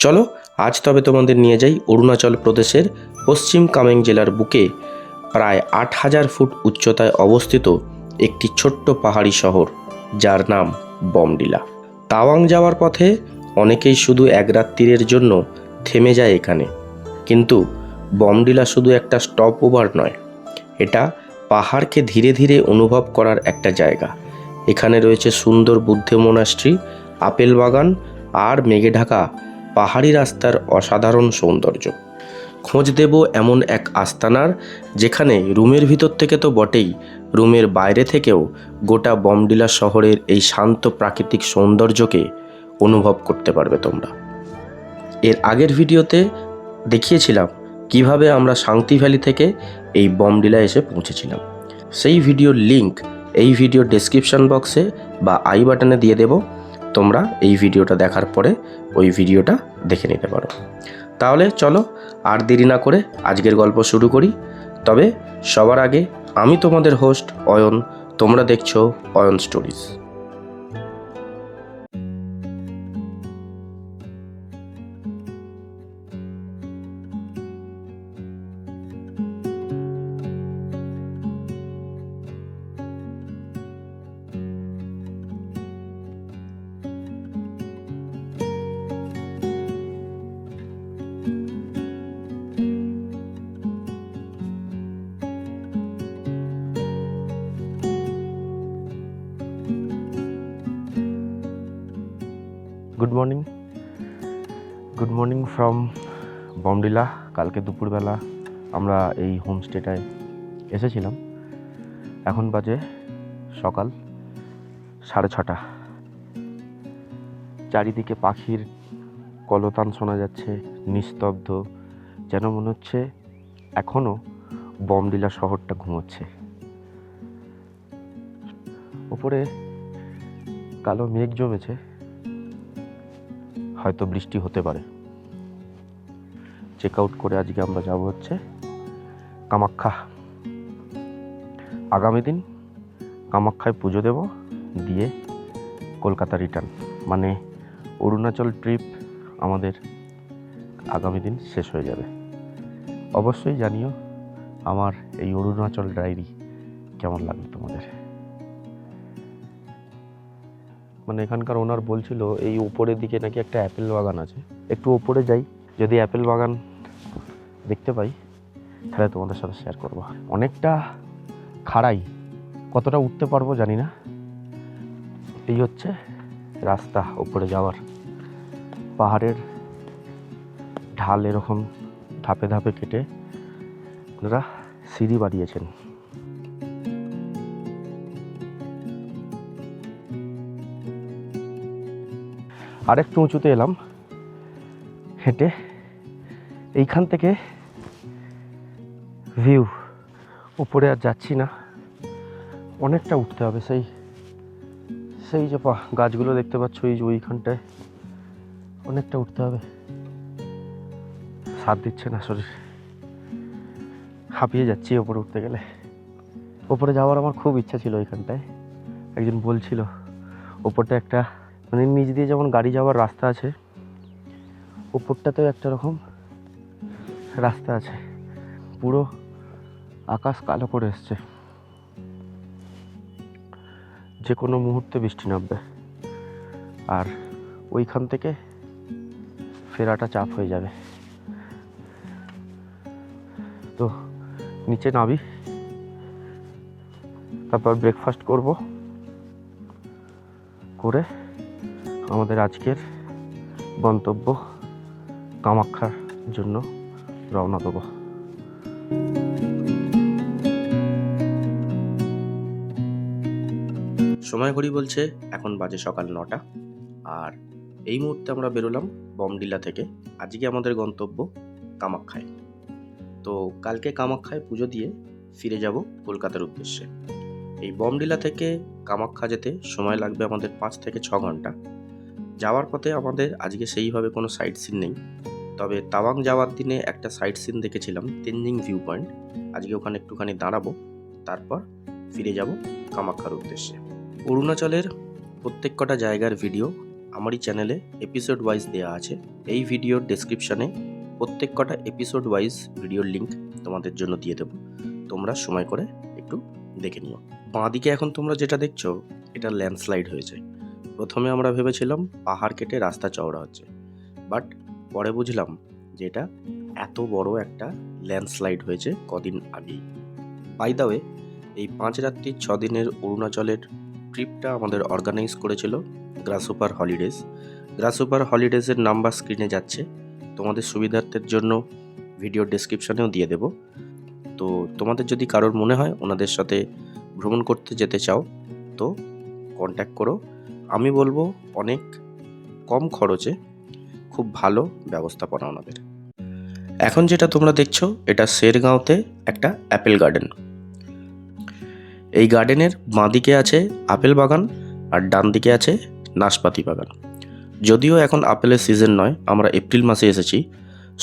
চলো আজ তবে তোমাদের নিয়ে যাই অরুণাচল প্রদেশের পশ্চিম কামেং জেলার বুকে প্রায় ৮,০০০ ফুট উচ্চতায় অবস্থিত একটি ছোট্ট পাহাড়ি শহর, যার নাম বমডিলা। তাওয়াং যাওয়ার পথে অনেকেই শুধু এক রাত্রির জন্য থেমে যায় এখানে, কিন্তু বমডিলা শুধু একটা স্টপ ওভার নয়, এটা পাহাড়কে ধীরে ধীরে অনুভব করার একটা জায়গা। এখানে রয়েছে সুন্দর বুদ্ধ মোনাস্ট্রি, আপেল বাগান আর মেঘে ঢাকা পাহাড়ি রাস্তার অসাধারণ সৌন্দর্য। খোঁজ দেব এমন এক আস্তানার, যেখানে রুমের ভিতর থেকে তো বটেই, রুমের বাইরে থেকেও গোটা বমডিলা শহরের এই শান্ত প্রাকৃতিক সৌন্দর্যকে অনুভব করতে পারবে তোমরা। এর আগের ভিডিওতে দেখিয়েছিলাম কিভাবে আমরা শান্তি ভ্যালি থেকে এই বমডিলা এসে পৌঁছেছিলাম। সেই ভিডিওর লিংক এই ভিডিও ডেসক্রিপশন বক্সে বা আই বাটনে দিয়ে দেব। তোমরা এই ভিডিওটা দেখার পরে ওই ভিডিওটা দেখে নিতে পারো। তাহলে চলো আর দেরি না করে আজকের গল্প শুরু করি। তবে সবার আগে আমি তোমাদের হোস্ট অয়ন, তোমরা দেখছো Ayan stories. Good morning from Bomdila. কালকে দুপুরবেলা আমরা এই হোমস্টেটায় এসেছিলাম। এখন বাজে সকাল 6:30। চারিদিকে পাখির কলতান শোনা যাচ্ছে, নিস্তব্ধ, যেন মনে হচ্ছে এখনও বমডিলা শহরটা ঘুমোচ্ছে। ওপরে কালো মেঘ জমেছে, হয়তো বৃষ্টি হতে পারে। চেক আউট করে আজকে আমরা যাব হচ্ছে কামাখ্যা। আগামী দিন কামাখ্যায় পুজো দেব, দিয়ে কলকাতা রিটার্ন, মানে অরুণাচল ট্রিপ আমাদের আগামী দিন শেষ হয়ে যাবে। অবশ্যই জানিও আমার এই অরুণাচল ডায়েরি কেমন লাগলো তোমাদের। মানে এখানকার ওনার বলছিল এই উপরের দিকে নাকি একটা অ্যাপেল বাগান আছে, একটু উপরে যাই, যদি অ্যাপেল বাগান দেখতে পাই তাহলে তোমাদের সাথে শেয়ার করবো। অনেকটা খাড়াই, কতটা উঠতে পারবো জানি না। এই হচ্ছে রাস্তা উপরে যাওয়ার। পাহাড়ের ঢাল এরকম ধাপে ধাপে কেটে ওনারা সিঁড়ি বানিয়েছেন। আরেকটু উঁচুতে এলাম হেঁটে। এইখান থেকে ভিউ, উপরে আর যাচ্ছি না, অনেকটা উঠতে হবে। সেই যে গাছগুলো দেখতে পাচ্ছ এই যে ওইখানটায়, অনেকটা উঠতে হবে। সাথ দিচ্ছে না শরীর, হাঁপিয়ে যাচ্ছি ওপরে উঠতে গেলে। ওপরে যাওয়ার আমার খুব ইচ্ছা ছিল। ওইখানটায় একজন বলছিল ওপরটা একটা, মানে নিচ দিয়ে যেমন গাড়ি যাওয়ার রাস্তা আছে, ওপরটাতেও একটা রকম রাস্তা আছে। পুরো আকাশ কালো করে এসছে, যে কোনো মুহূর্তে বৃষ্টি নামবে, আর ওইখান থেকে ফেরাটা চাপ হয়ে যাবে। তো নিচে নামি, তারপর ব্রেকফাস্ট করে আমাদের আজকের গন্তব্য কামাখ্যার জন্য রওনা দেব। সময় ঘড়ি বলছে এখন বাজে সকাল 9টা, আর এই মুহূর্তে আমরা বেরোলাম বমডিলা থেকে। আজকে আমাদের গন্তব্য কামাখ্যায়। তো কালকে কামাখ্যায় পুজো দিয়ে ফিরে যাব কলকাতার উদ্দেশ্যে। এই বমডিলা থেকে কামাখ্যা যেতে সময় লাগবে আমাদের 5 থেকে 6 ঘন্টা। যাওয়ার পথে আমাদের আজকে সেইভাবে কোনো সাইট সিন নেই, তবে তাওয়াং যাওয়ার দিনে একটা সাইট সিন দেখেছিলাম, তেনজিং ভিউ পয়েন্ট। আজকে ওখানে একটুখানি দাঁড়াবো, তারপর ফিরে যাব কামাখ্যার উদ্দেশ্যে। অরুণাচলের প্রত্যেক কটা জায়গার ভিডিও আমারই চ্যানেলে এপিসোড ওয়াইজ দেওয়া আছে। এই ভিডিওর ডেসক্রিপশানে প্রত্যেক কটা এপিসোড ওয়াইজ ভিডিওর লিঙ্ক তোমাদের জন্য দিয়ে দেবো, তোমরা সময় করে একটু দেখে নিও। বাঁদিকে এখন তোমরা যেটা দেখছো এটা ল্যান্ডস্লাইড হয়েছে। প্রথমে আমরা ভেবেছিলাম পাহাড় কেটে রাস্তা চওড়া হচ্ছে, বাট পরে বুঝলাম যে এটা এত বড় একটা ল্যান্ডস্লাইড হয়েছে কদিন আগেই। বাই দ্য ওয়ে, এই 5 রাত্রি 6 দিনের অরুণাচলের ট্রিপটা আমাদের অর্গানাইজ করেছিল গ্রাসহপার হলিডেজ। গ্রাসহপার হলিডেজের নাম্বার স্ক্রিনে যাচ্ছে, তোমাদের সুবিধার্থের জন্য ভিডিও ডেসক্রিপশনেও দিয়ে দেব। তো তোমাদের যদি কারোর মনে হয় ওনাদের সাথে ভ্রমণ করতে যেতে চাও তো কন্ট্যাক্ট করো। আমি বলবো অনেক কম খরচে খুব ভালো ব্যবস্থাপনা ওনাদের। এখন যেটা তোমরা দেখছো এটা শেরগাঁওতে একটা অ্যাপেল গার্ডেন। এই গার্ডেনের বাঁদিকে আছে আপেল বাগান আর ডান দিকে আছে নাশপাতি বাগান। যদিও এখন আপেলের সিজন নয়, আমরা এপ্রিল মাসে এসেছি।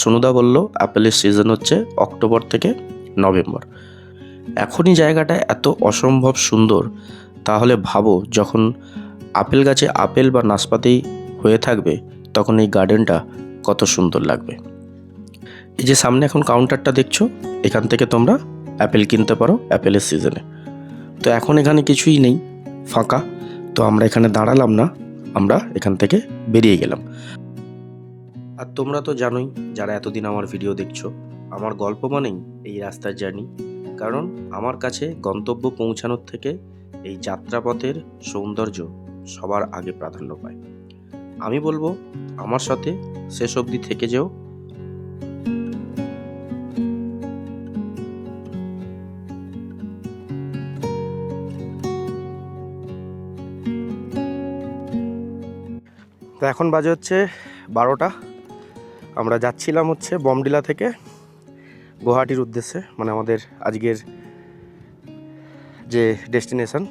সোনুদা বলল আপেলের সিজন হচ্ছে অক্টোবর থেকে নভেম্বর। এখনই জায়গাটা এত অসম্ভব সুন্দর, তাহলে ভাবো যখন আপেল গাছে আপেল বা নাশপাতি হয়ে থাকবে তখন এই গার্ডেনটা কত সুন্দর লাগবে। এই যে সামনে এখন কাউন্টারটা দেখছো, এখান থেকে তোমরা অ্যাপেল কিনতে পারো অ্যাপেলের সিজনে। তো এখন এখানে কিছুই নেই, ফাঁকা। তো আমরা এখানে দাঁড়ালাম না, আমরা এখান থেকে বেরিয়ে গেলাম। আর তোমরা তো জানোই, যারা এতদিন আমার ভিডিও দেখছো, আমার গল্প মানেই এই রাস্তার জার্নি। কারণ আমার কাছে গন্তব্য পৌঁছানোর থেকে এই যাত্রাপথের সৌন্দর্য সবার আগে প্রাধান্য পায়। আমি বলবো আমার সাথে শেষ অবধি থেকে যেও। তো এখন বাজে হচ্ছে 12টা। আমরা যাচ্ছিলাম হচ্ছে বমডিলা থেকে গুয়াহাটির উদ্দেশ্যে, মানে আমাদের আজকের যে ডেস্টিনেশন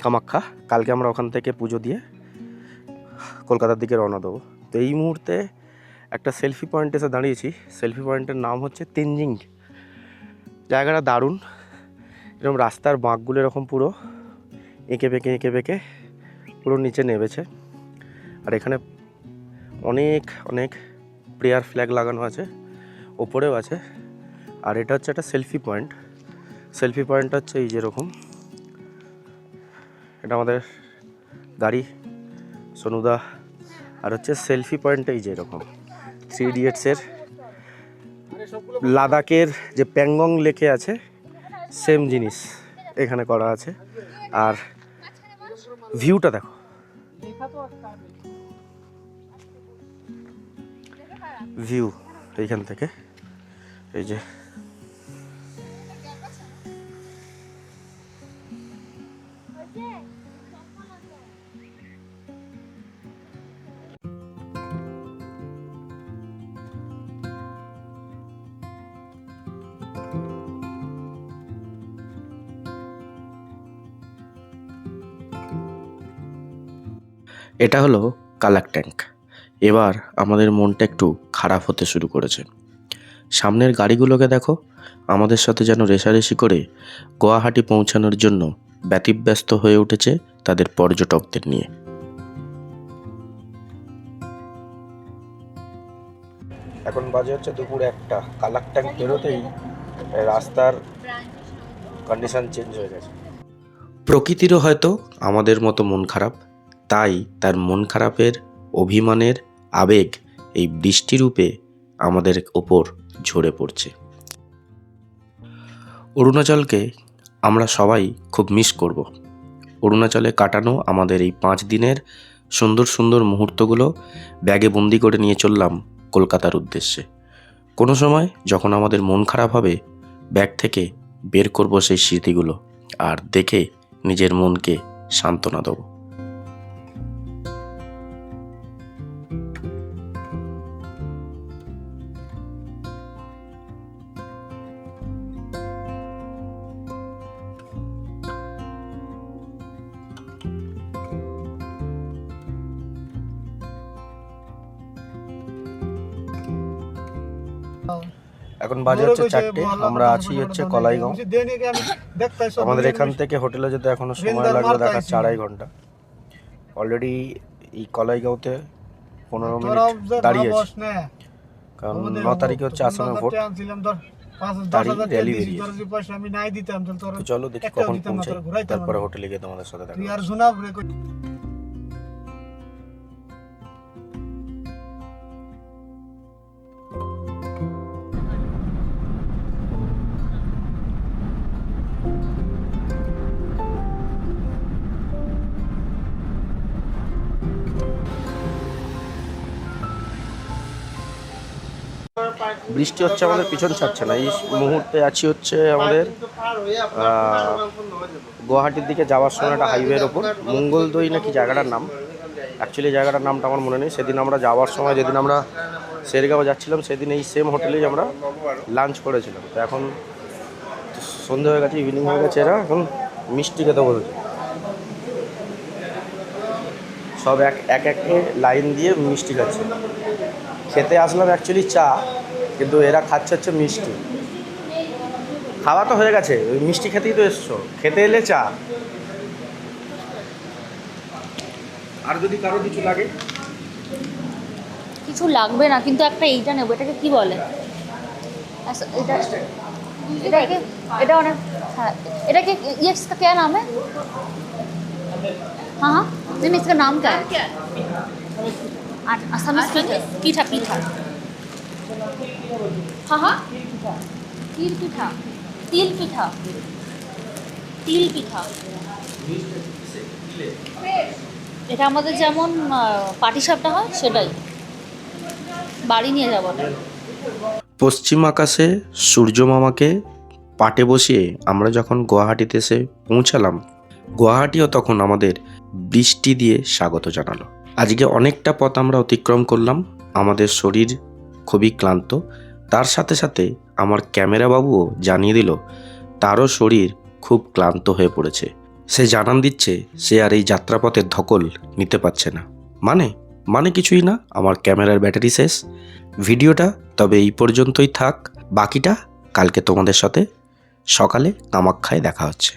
কামাখ্যা। কালকে আমরা ওখান থেকে পুজো দিয়ে কলকাতার দিকে রওনা দেবো। তো এই মুহূর্তে একটা সেলফি পয়েন্ট এসে দাঁড়িয়েছি। সেলফি পয়েন্টের নাম হচ্ছে তেনজিং। জায়গাটা দারুণ। এরকম রাস্তার বাঁকগুলো এরকম পুরো এঁকে বেঁকে পুরো নিচে নেমেছে। আর এখানে অনেক অনেক প্রেয়ার ফ্ল্যাগ লাগানো আছে, ওপরেও আছে। আর এটা হচ্ছে একটা সেলফি পয়েন্ট। সেলফি পয়েন্টটা হচ্ছে এই যেরকম, এটা আমাদের গাড়ি সোনুদা। আর হচ্ছে সেলফি পয়েন্টটা এই যে এরকম 3 ইডিয়টসের লাদাখের যে প্যাংগং লেকে আছে সেম জিনিস এখানে করা আছে। আর ভিউটা দেখো, ভিউ এইখান থেকে এই যে এটা হলো কালাক ট্যাঙ্ক। এবার আমাদের মনটা একটু খারাপ হতে শুরু করেছে। সামনের গাড়িগুলোকে দেখো, আমাদের সাথে যেন রেষারেষি করে গুয়াহাটি পৌঁছানোর জন্য ব্যতিব্যস্ত হয়ে উঠেছে তাদের পর্যটকদের নিয়ে। এখন বাজে হচ্ছে দুপুর 1টা। কালাক ট্যাঙ্ক বেরোতেই রাস্তার কন্ডিশন চেঞ্জ হয়ে গেছে। প্রকৃতিরও হয়তো আমাদের মতো মন খারাপ, তাই তার মন খারাপের অভিমানের আবেগ এই বৃষ্টিরূপে আমাদের ওপর ঝরে পড়ছে। অরুণাচলকে আমরা সবাই খুব মিস করব। অরুণাচলে কাটানো আমাদের এই 5 দিনের সুন্দর সুন্দর মুহূর্তগুলো ব্যাগে বন্দি করে নিয়ে চললাম কলকাতার উদ্দেশ্যে। কোনো সময় যখন আমাদের মন খারাপ হবে, ব্যাগ থেকে বের করব সেই স্মৃতিগুলো আর দেখে নিজের মনকে সান্ত্বনা দেবো। এখন বাজে হচ্ছে 4টে, আমরা আছি হচ্ছে কলাইগাঁও। আমাদের এখান থেকে হোটেলে যেতে এখনো সময় লাগবে দেখা 4.5 ঘন্টা। অলরেডি এই কলাইগাঁওতে 15 মিনিট দাঁড়িয়ে আছি, কারণ 9 তারিখে হচ্ছে আসামে ভোট। তো চলো দেখি কখন পৌঁছাই, তারপরে হোটেলে গিয়ে তোমাদের সাথে দেখা হবে। বৃষ্টি হচ্ছে, আমাদের পিছন ছাড়ছে না। এই মুহূর্তে আছি হচ্ছে আমাদের গুয়াহাটির দিকে যাওয়ার সময় একটা হাইওয়ের ওপর, মঙ্গলদৈ নাকি জায়গাটার নাম, অ্যাকচুয়ালি জায়গাটার নামটা আমার মনে নেই। সেদিন আমরা যাওয়ার সময়, যেদিন আমরা শেরগাঁও যাচ্ছিলাম, সেদিন এই সেম হোটেলেই আমরা লাঞ্চ করেছিলাম। তো এখন সন্ধে হয়ে গেছে, ইভিনিং হয়ে গেছে, এরা এখন মিষ্টি খেতে বলছে। সব এক লাইন দিয়ে মিষ্টি খাচ্ছে। খেতে আসলাম অ্যাকচুয়ালি চা, কিন্তু এরা খাচ্ছে হচ্ছে মিষ্টি। খাওয়া তো হয়ে গেছে, ওই মিষ্টি খেতেই তো এসছো, খেতে এলে চা। আর যদি কারো কিছু লাগে? কিছু লাগবে না, কিন্তু একটা এইটা নেবো। এটাকে কি বলে? আচ্ছা, এটাকে এটা অনেক, হ্যাঁ এটাকে ये इसका क्या नाम है? हाँ हाँ नहीं, इसका नाम क्या है? असम पीठा पीठा। हाँ हाँ तिल पिठा, तिल पिठा, तिल पिठा। এটা আমাদের যেমন পাটিসাপটা হয় সেটাই, বাড়ি নিয়ে যাবো। পশ্চিম আকাশে সূর্য মামাকে পাটে বসিয়ে আমরা যখন গুয়াহাটিতে এসে পৌঁছালাম, গুয়াহাটিও তখন আমাদের বৃষ্টি দিয়ে স্বাগত জানালো। আজকে অনেকটা পথ আমরা অতিক্রম করলাম, আমাদের শরীর খুবই ক্লান্ত। তার সাথে সাথে আমার ক্যামেরা বাবুও জানিয়ে দিল তারও শরীর খুব ক্লান্ত হয়ে পড়েছে। সে জানান দিচ্ছে সে আর এই যাত্রাপথের ধকল নিতে পারছে না। মানে কিছুই না, আমার ক্যামেরার ব্যাটারি শেষ। ভিডিওটা তবে এই পর্যন্তই থাক, বাকিটা কালকে তোমাদের সাথে সকালে কামাখ্যায় দেখা হচ্ছে।